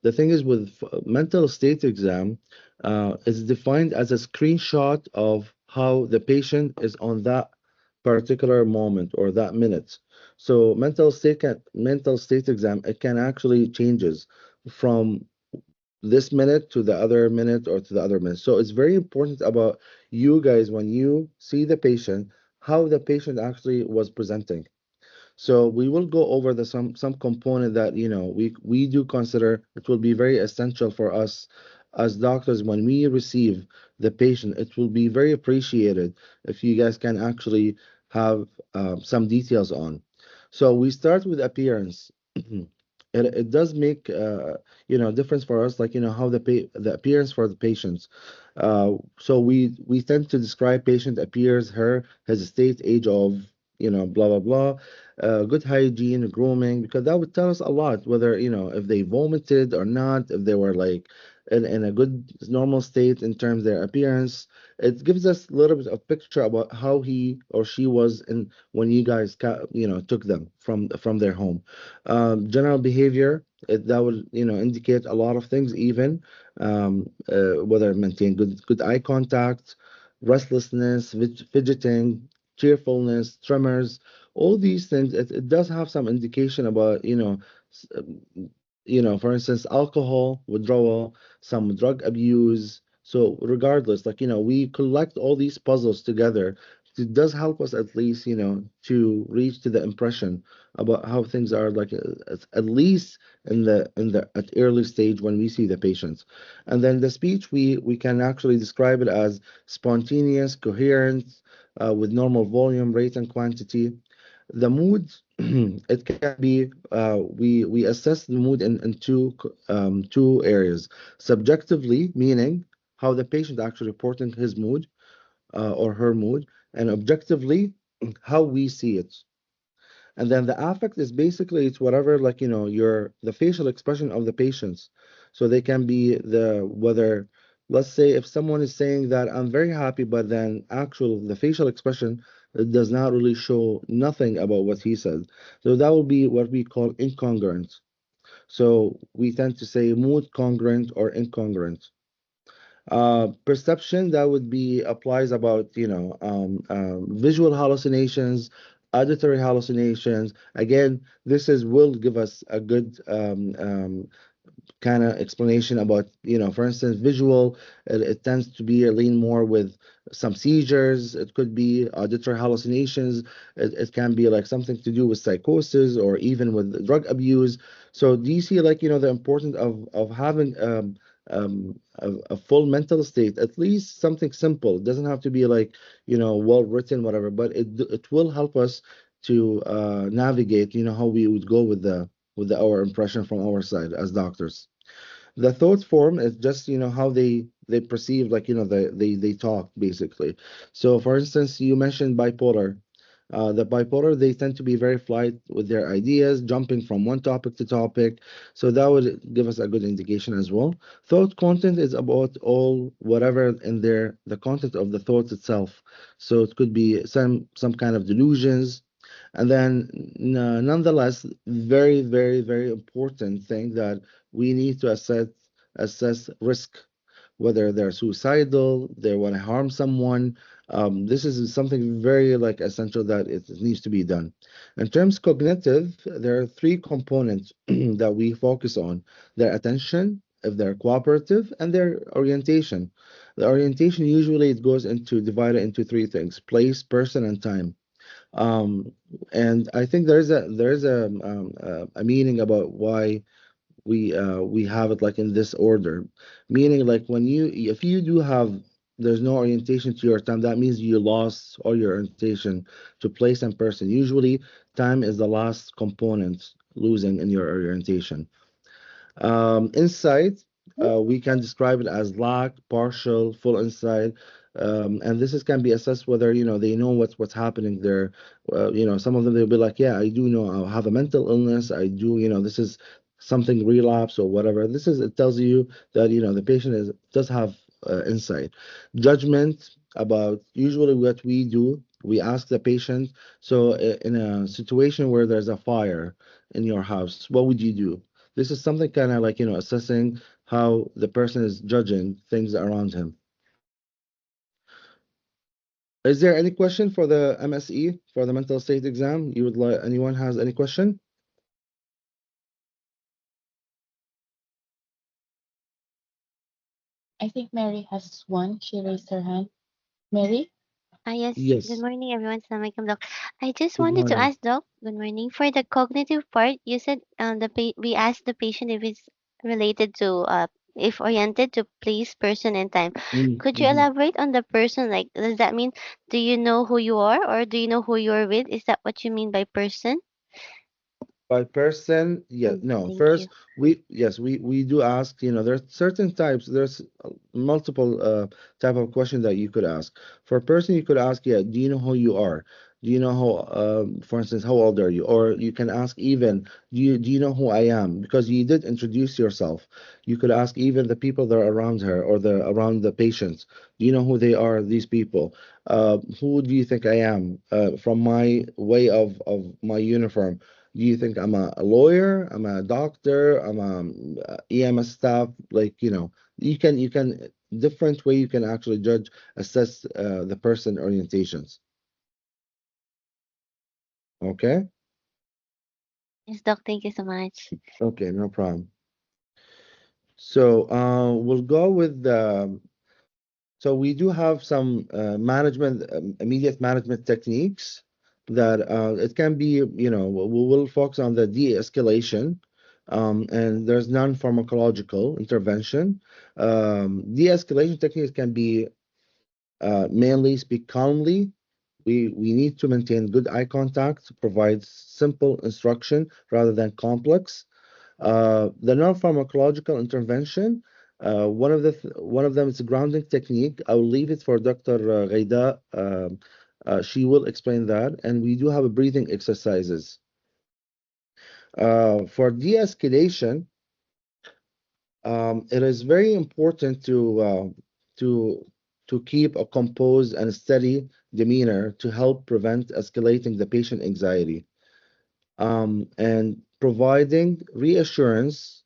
the thing is with mental state exam, it's defined as a screenshot of how the patient is on that particular moment or that minute. So mental state exam, it can actually changes from this minute to the other minute or to the other minute. So it's very important about you guys when you see the patient, how the patient actually was presenting. So we will go over the some component that we do consider it will be very essential for us as doctors when we receive the patient. It will be very appreciated if you guys can actually have some details on. So we start with appearance. It does make difference for us, like how the appearance for the patients. So we tend to describe patient appears, her, his state, age of blah blah blah, good hygiene, grooming, because that would tell us a lot whether if they vomited or not, if they were like in a good normal state in terms of their appearance. It gives us a little bit of picture about how he or she was in when you guys took them from their home. General behavior, that would indicate a lot of things, even whether maintain good eye contact, restlessness, fidgeting, cheerfulness, tremors, all these things. It does have some indication about for instance, alcohol withdrawal, some drug abuse. So regardless, like we collect all these puzzles together. It does help us at least to reach to the impression about how things are, like at least in the at early stage when we see the patients. And then the speech, we can actually describe it as spontaneous, coherent, with normal volume, rate, and quantity. The mood, it can be, we assess the mood in two areas. Subjectively, meaning how the patient actually reporting his mood, or her mood, and objectively, how we see it. And then the affect is basically, it's whatever, like your the facial expression of the patients. So they can be whether, let's say if someone is saying that I'm very happy, but then actual the facial expression, it does not really show nothing about what he said. So that will be what we call incongruent. So we tend to say mood congruent or incongruent. Perception, that would be applies about visual hallucinations, auditory hallucinations. Again, this is will give us a good kind of explanation about, for instance, visual. It tends to be a lean more with some seizures. It could be auditory hallucinations. It can be like something to do with psychosis or even with drug abuse. So do you see, like the importance of having a full mental state, at least something simple. It doesn't have to be like well written, whatever, but it will help us to navigate how we would go with our impression from our side as doctors. The thought form is just how they perceive, like they talk basically. So for instance, you mentioned bipolar. The bipolar, they tend to be very flight with their ideas, jumping from one topic to topic. So that would give us a good indication as well. Thought content is about all whatever in there, the content of the thoughts itself. So it could be some kind of delusions. And then, nonetheless, very, very, very important thing that we need to assess risk, whether they're suicidal, they want to harm someone. This is something very like essential that it needs to be done. In terms cognitive, there are three components that we focus on: their attention, if they're cooperative, and their orientation. The orientation usually it goes into divided into three things: place, person, and time. um, and I think there's a meaning about why we have it like in this order. Meaning, like when if you do have there's no orientation to your time, that means you lost all your orientation to place and person. Usually, time is the last component losing in your orientation. Insight, we can describe it as lack, partial, full insight. And this can be assessed whether they know what's happening there. Some of them they'll be like, yeah, I do know I have a mental illness. I do, this is something relapse or whatever. It tells you that the patient does have insight. Judgment, about usually what we do. We ask the patient, so in a situation where there's a fire in your house, what would you do? This is something kind of like, assessing how the person is judging things around him. Is there any question for the MSE, for the mental state exam? You would like, anyone has any question? I think Mary has one. She raised her hand. Mary? Yes, good Yes. morning, everyone. Assalamualaikum, Doc. I just Good wanted to morning. ask, Doc, good morning. For the cognitive part, you said we asked the patient if it's related to, if oriented to place, person, and time. Could you Mm-hmm. elaborate on the person? Like, does that mean, do you know who you are, or do you know who you're with? Is that what you mean by person? By person, yeah, no. Thank you. First, we do ask, there's certain types, there's multiple type of question that you could ask. For a person, you could ask, yeah, do you know who you are? Do you know how, for instance, how old are you? Or you can ask even, do you know who I am? Because you did introduce yourself. You could ask even the people that are around her or the around the patients. Do you know who they are, these people? Who do you think I am? From my way of my uniform. Do you think I'm a lawyer? I'm a doctor? I'm a EMS staff? Like, you can different way you can actually judge, assess the person orientations. Okay? Yes, Doc. Thank you so much. Okay, no problem. So we'll go with the so we do have some management, immediate management techniques that it can be, we will focus on the de-escalation, and there's non-pharmacological intervention. De-escalation techniques can be mainly speak calmly. We need to maintain good eye contact, provide simple instruction rather than complex. The non-pharmacological intervention, one of them is a grounding technique. I will leave it for Dr. Ghaida. She will explain that, and we do have a breathing exercises. For de-escalation, it is very important to to keep a composed and steady demeanor to help prevent escalating the patient anxiety, and providing reassurance.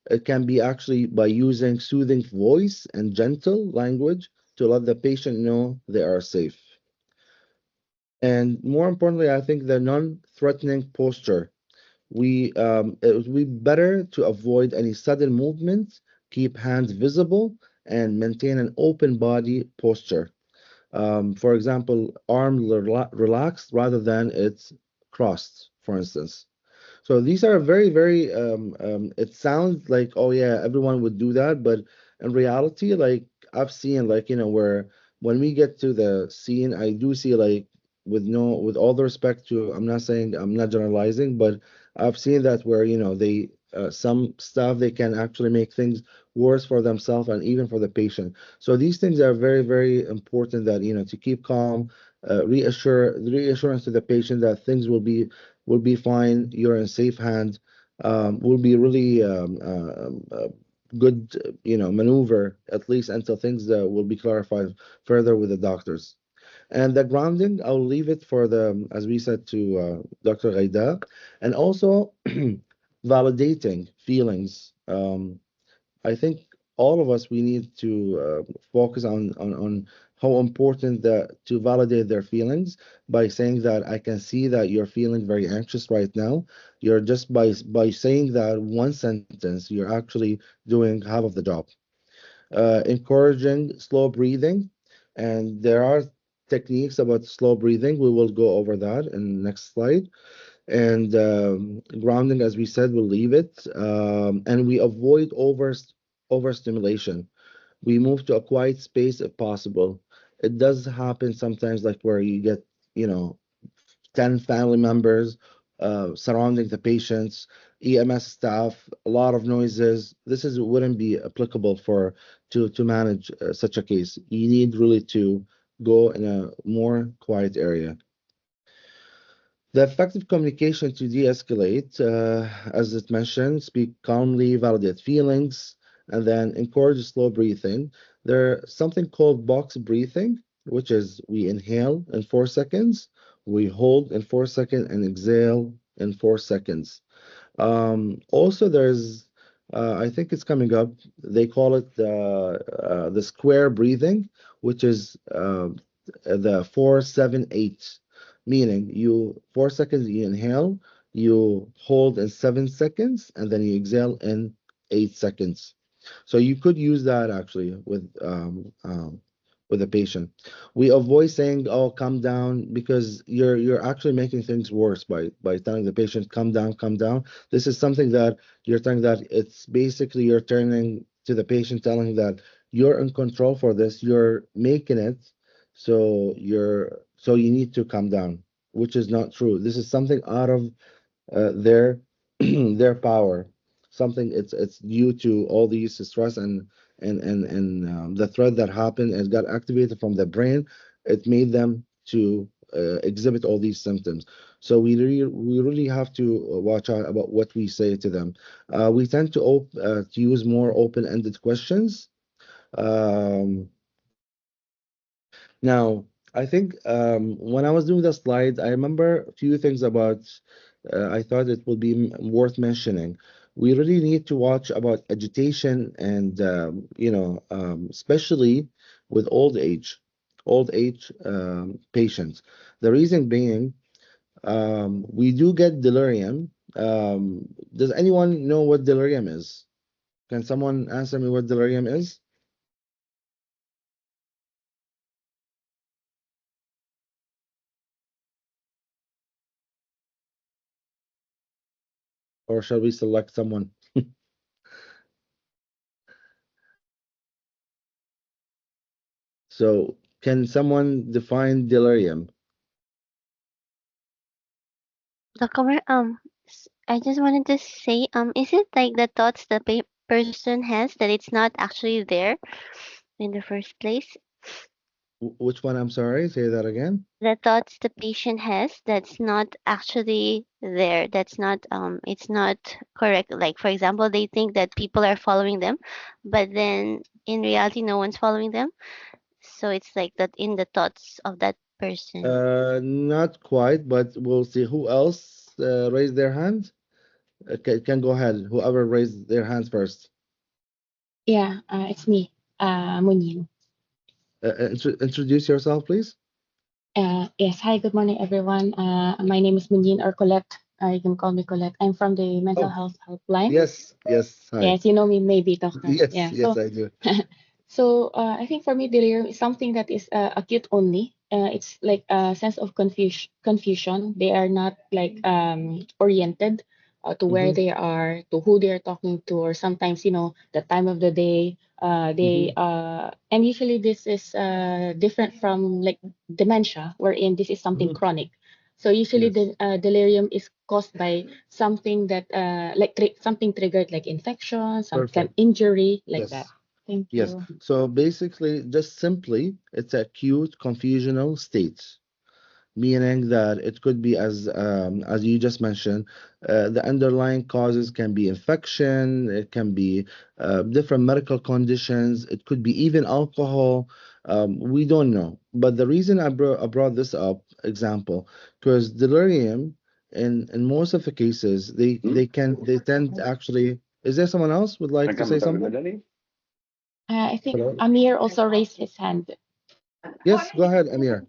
It can be actually by using soothing voice and gentle language to let the patient know they are safe. And more importantly, I think the non-threatening posture. It would be better to avoid any sudden movements, keep hands visible, and maintain an open body posture. For example, arm relaxed rather than it's crossed, for instance. So these are very, very, it sounds like, oh yeah, everyone would do that, but in reality, like I've seen, like, where when we get to the scene, I do see like, with all the respect to, I'm not saying, I'm not generalizing, but I've seen that where, some staff, they can actually make things worse for themselves and even for the patient. So these things are very, very important that, to keep calm, reassurance to the patient that things will be fine. You're in safe hand. Will be really good, maneuver at least until things will be clarified further with the doctors. And the grounding, I'll leave it for the, as we said, to Dr. Ghaida, and also validating feelings. I think all of us, we need to focus on how important that to validate their feelings by saying that I can see that you're feeling very anxious right now. You're just by saying that one sentence, you're actually doing half of the job. Encouraging slow breathing, and there are techniques about slow breathing. We will go over that in the next slide. And grounding, as we said, we'll leave it. And we avoid overstimulation. We move to a quiet space if possible. It does happen sometimes, like where you get, you know, 10 family members surrounding the patients, EMS staff, a lot of noises. This is wouldn't be applicable for to manage such a case. You need really to go in a more quiet area. The effective communication to de-escalate, as it mentioned, speak calmly, validate feelings, and then encourage slow breathing. There's something called box breathing, which is we inhale in 4 seconds, we hold in 4 seconds, and exhale in 4 seconds. Also, there's, I think it's coming up. They call it the square breathing, which is the 4-7-8, meaning you 4 seconds you inhale, you hold in 7 seconds, and then you exhale in 8 seconds. So you could use that actually with a patient. We avoid saying, "Oh, calm down," because you're actually making things worse by telling the patient, "Calm down, calm down." This is something that you're telling that it's basically you're turning to the patient, telling that you're in control for this, you're making it, so you need to calm down, which is not true. This is something out of their their power. Something it's due to all these stress and the threat that happened and got activated from the brain. It made them to exhibit all these symptoms. So we really have to watch out about what we say to them. We tend to use more open-ended questions. Um, Now, I think when I was doing the slides, I remember a few things about, I thought it would be worth mentioning. We really need to watch about agitation and, especially with old age patients. The reason being, we do get delirium. Does anyone know what delirium is? Can someone answer me what delirium is? Or shall we select someone? So, can someone define delirium? The I just wanted to say, is it like the thoughts the person has that it's not actually there in the first place? Which one? I'm sorry, say that again. The thoughts the patient has that's not actually there. That's not it's not correct. Like for example, they think that people are following them, but then in reality, no one's following them. So it's like that in the thoughts of that person. Not quite, but we'll see. Who else raised their hand? Can go ahead. Whoever raised their hands first. Yeah, it's me, Munyin. Introduce yourself, please. Yes, hi, good morning, everyone. My name is Munyin or Colette. You can call me Colette. I'm from the mental Oh, health helpline. yes, yes. Hi. Yes, you know me, maybe, doctor. Yes, Yeah. yes, I do. I think for me, delirium is something that is acute only. It's like a sense of confusion. They are not like oriented to where Mm-hmm, they are, to who they are talking to, or sometimes, the time of the day. mm-hmm. And usually this is different from like dementia, wherein this is something Mm-hmm. chronic. So usually Yes, the delirium is caused by something that like something triggered like infection, some kind perfect. of injury like that. Yes, Thank yes. you. So basically, just simply, it's acute confusional state, meaning that it could be as you just mentioned, the underlying causes can be infection, it can be different medical conditions, it could be even alcohol. We don't know, but the reason I brought this up example, because delirium in most of the cases they tend actually. Is there someone else would like to say something? I think Hello. Amir also raised his hand. Yes, go ahead, Amir.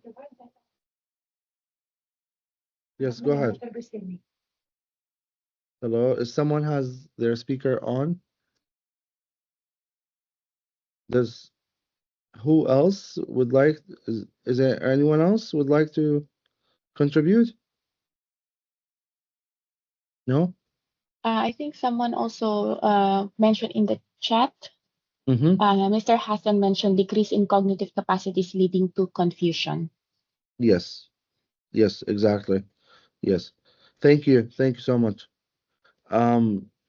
Yes, go ahead. Hello, is someone has their speaker on? Does who else would like, is there anyone else would like to contribute? No? I think someone also mentioned in the chat. Mm-hmm. Mr. Hassan mentioned decrease in cognitive capacities leading to confusion. Yes. Yes, exactly. Yes. Thank you. Thank you so much.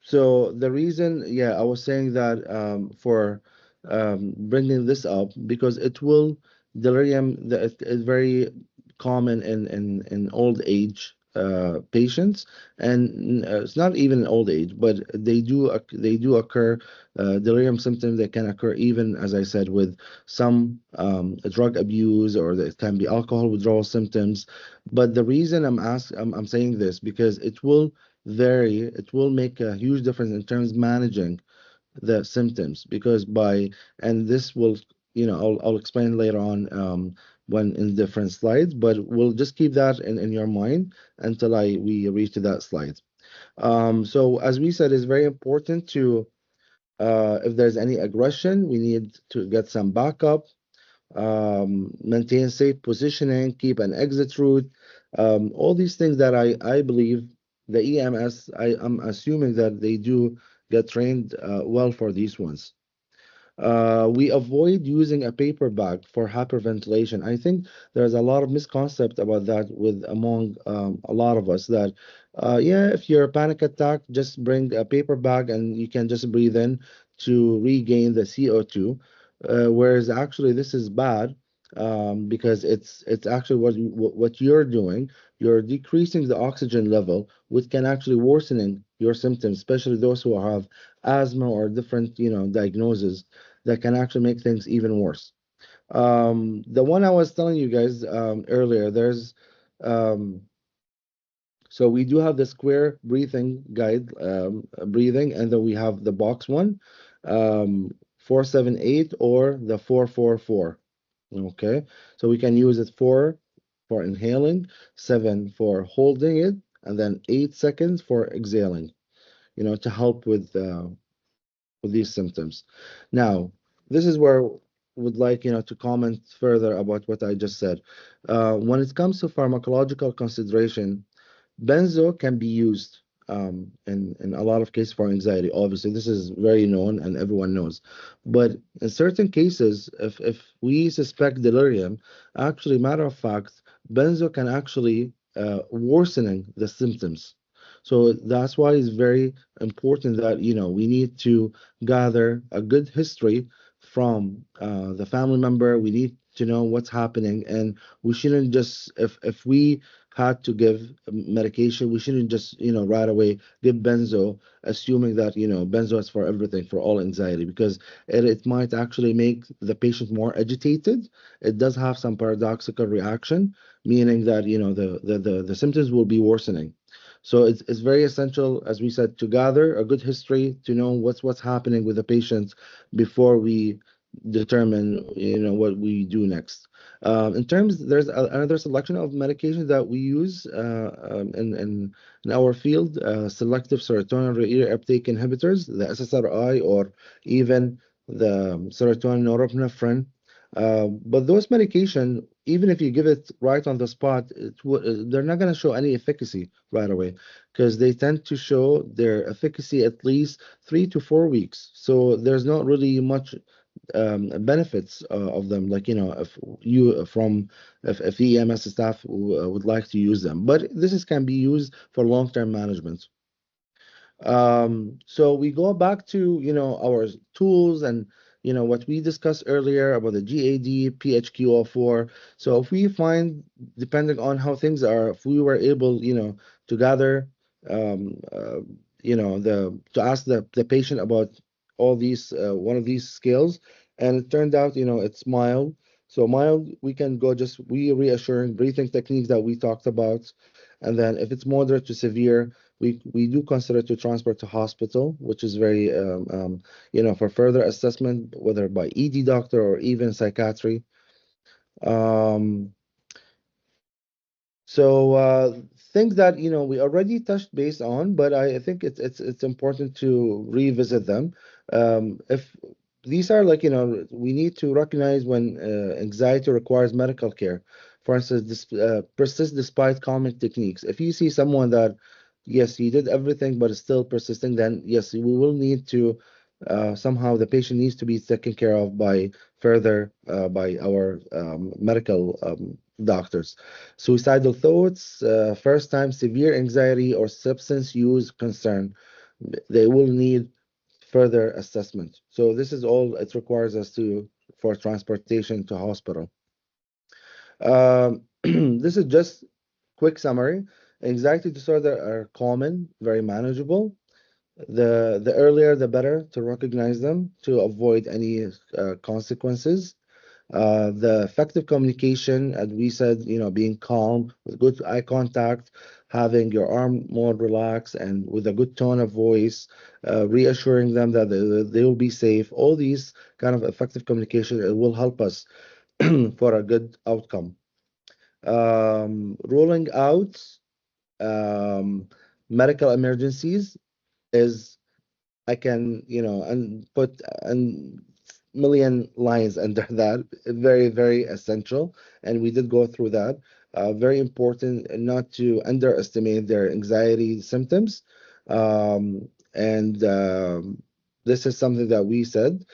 So the reason, yeah, I was saying that for bringing this up because it will delirium that is very common in old age patients, and it's not even in old age, but they do occur. Delirium symptoms that can occur even, as I said, with some drug abuse, or it can be alcohol withdrawal symptoms. But the reason I'm saying this because it will it will make a huge difference in terms of managing the symptoms, because by, and this will, I'll explain later on, when in different slides, but we'll just keep that in your mind until we reach to that slide. So as we said, it's very important to, if there's any aggression, we need to get some backup, maintain safe positioning, keep an exit route, all these things that I believe the EMS, I'm assuming that they do get trained well for these ones. We avoid using a paper bag for hyperventilation. I think there's a lot of misconcept about that with among a lot of us, that yeah, if you're a panic attack, just bring a paper bag and you can just breathe in to regain the CO2. Whereas actually this is bad, because it's actually what you're doing. You're decreasing the oxygen level, which can actually worsening your symptoms, especially those who have asthma or different, diagnoses that can actually make things even worse. The one I was telling you guys earlier, there's um, so we do have the square breathing guide, breathing, and then we have the box one, 478 or the 444. Okay, so we can use it for inhaling, 7 for holding it, and then 8 seconds for exhaling. To help with these symptoms. Now, this is where I would like, to comment further about what I just said. When it comes to pharmacological consideration, benzo can be used in a lot of cases for anxiety. Obviously, this is very known and everyone knows. But in certain cases, if we suspect delirium, actually, matter of fact, benzo can actually worsening the symptoms. So that's why it's very important that we need to gather a good history from the family member. We need to know what's happening, and we shouldn't just, if we had to give medication, we shouldn't just right away give benzo, assuming that benzo is for everything, for all anxiety, because it might actually make the patient more agitated. It does have some paradoxical reaction, meaning that the symptoms will be worsening. So it's very essential, as we said, to gather a good history, to know what's happening with the patient before we determine what we do next. In terms, there's another selection of medications that we use in our field, selective serotonin reuptake inhibitors, the SSRI, or even the serotonin norepinephrine. But those medication, even if you give it right on the spot, they're not going to show any efficacy right away, because they tend to show their efficacy at least 3 to 4 weeks. So there's not really much benefits of them, like if you from if the EMS staff would like to use them, but this is can be used for long-term management. So we go back to our tools and what we discussed earlier about the GAD, PHQ-04. So if we find, depending on how things are, if we were able to gather um, uh, the to ask the patient about all these one of these scales, and it turned out it's mild. So mild, we can go just reassuring breathing techniques that we talked about, and then if it's moderate to severe, we do consider to transport to hospital, which is very for further assessment, whether by ED doctor or even psychiatry. Um, so things that we already touched base on, but I think it's important to revisit them. If these are like we need to recognize when anxiety requires medical care. For instance, this persists despite calming techniques. If you see someone that yes, he did everything but is still persisting, then yes, we will need to somehow the patient needs to be taken care of by further by our medical doctors. Suicidal thoughts, first time severe anxiety or substance use concern, they will need further assessment. So this is all it requires us to for transportation to hospital. This is just quick summary. Anxiety disorder are common, very manageable. The earlier the better to recognize them to avoid any consequences. The effective communication, as we said, being calm with good eye contact, having your arm more relaxed and with a good tone of voice, reassuring them that they will be safe. All these kind of effective communication, it will help us for a good outcome. Ruling out um, medical emergencies is, I can, and put a million lines under that. Very, very essential. And we did go through that. Very important not to underestimate their anxiety symptoms. And this is something that we said.